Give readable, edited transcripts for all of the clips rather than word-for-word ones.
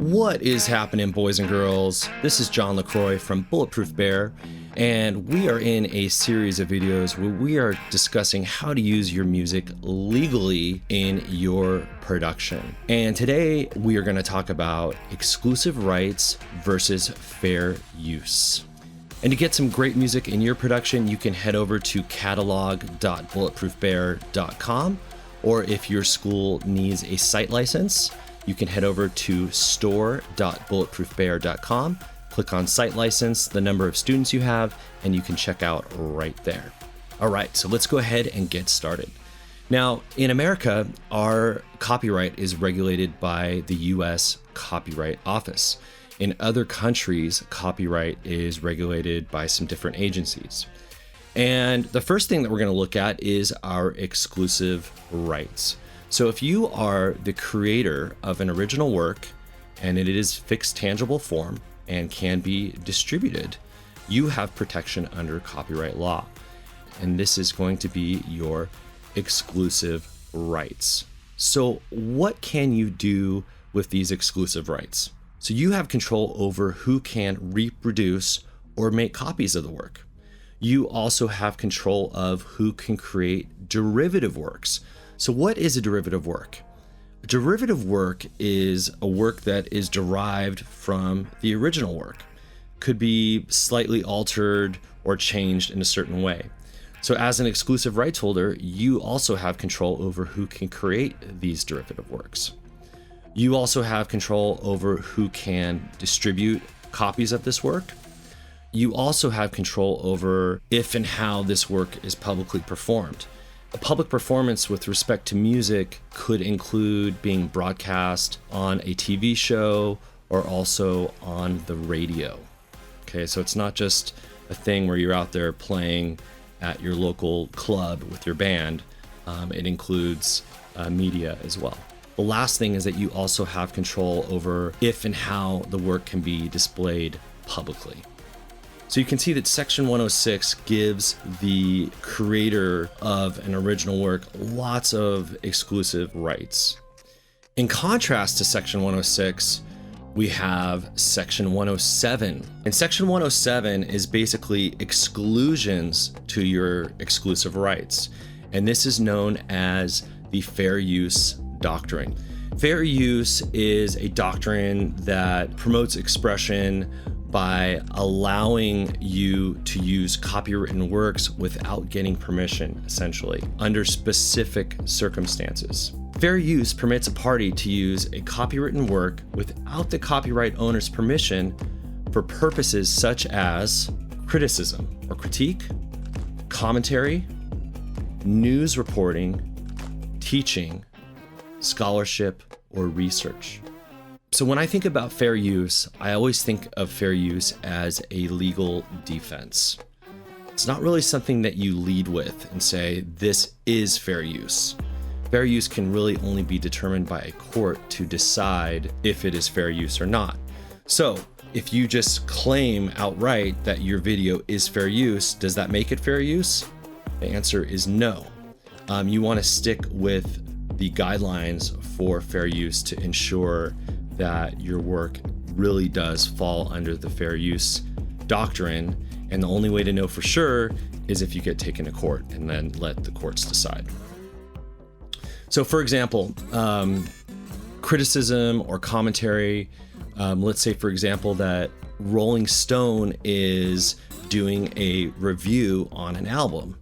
What is happening, boys and girls? This is John LaCroix from Bulletproof Bear, and we are in a series of videos where we are discussing how to use your music legally in your production. And today we are going to talk about exclusive rights versus fair use. And to get some great music in your production, you can head over to catalog.bulletproofbear.com, or if your school needs a site license, you can head over to store.bulletproofbear.com, click on site license, the number of students you have, and you can check out right there. All right, so let's go ahead and get started. Now, in America, our copyright is regulated by the US Copyright Office. In other countries, copyright is regulated by some different agencies. And the first thing that we're going to look at is our exclusive rights. So if you are the creator of an original work and it is fixed tangible form and can be distributed, you have protection under copyright law. And this is going to be your exclusive rights. So what can you do with these exclusive rights? So you have control over who can reproduce or make copies of the work. You also have control of who can create derivative works. So what is a derivative work? A derivative work is a work that is derived from the original work. Could be slightly altered or changed in a certain way. So as an exclusive rights holder, you also have control over who can create these derivative works. You also have control over who can distribute copies of this work. You also have control over if and how this work is publicly performed. A public performance with respect to music could include being broadcast on a TV show or also on the radio. Okay, so it's not just a thing where you're out there playing at your local club with your band. It includes media as well. The last thing is that you also have control over if and how the work can be displayed publicly. So you can see that Section 106 gives the creator of an original work lots of exclusive rights. In contrast to Section 106, we have Section 107. And Section 107 is basically exclusions to your exclusive rights. And this is known as the fair use doctrine. Fair use is a doctrine that promotes expression by allowing you to use copywritten works without getting permission, essentially, under specific circumstances. Fair use permits a party to use a copywritten work without the copyright owner's permission for purposes such as criticism or critique, commentary, news reporting, teaching, scholarship, or research. So when I think about fair use, I always think of fair use as a legal defense. It's not really something that you lead with and say, this is fair use. Fair use can really only be determined by a court to decide if it is fair use or not. So if you just claim outright that your video is fair use, does that make it fair use? The answer is no. You want to stick with the guidelines for fair use to ensure that your work really does fall under the fair use doctrine. And the only way to know for sure is if you get taken to court and then let the courts decide. So for example, criticism or commentary, let's say for example that Rolling Stone is doing a review on an album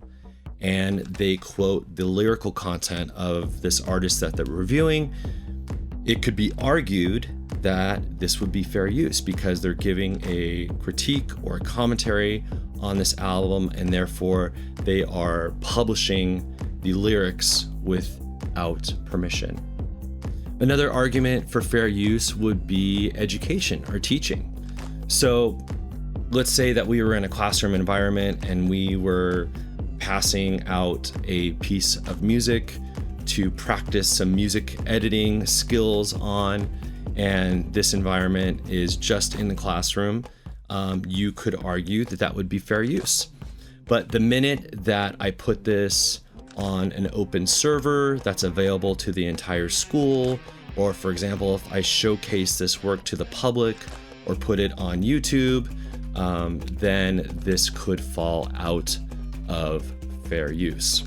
and they quote the lyrical content of this artist that they're reviewing. It could be argued that this would be fair use because they're giving a critique or a commentary on this album and therefore they are publishing the lyrics without permission. Another argument for fair use would be education or teaching. So let's say that we were in a classroom environment and we were passing out a piece of music to practice some music editing skills on, and this environment is just in the classroom, you could argue that that would be fair use. But the minute that I put this on an open server that's available to the entire school, Or for example, if I showcase this work to the public or put it on YouTube, then this could fall out of fair use.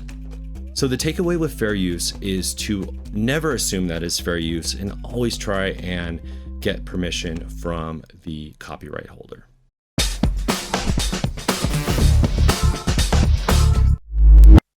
So the takeaway with fair use is to never assume that is fair use and always try and get permission from the copyright holder.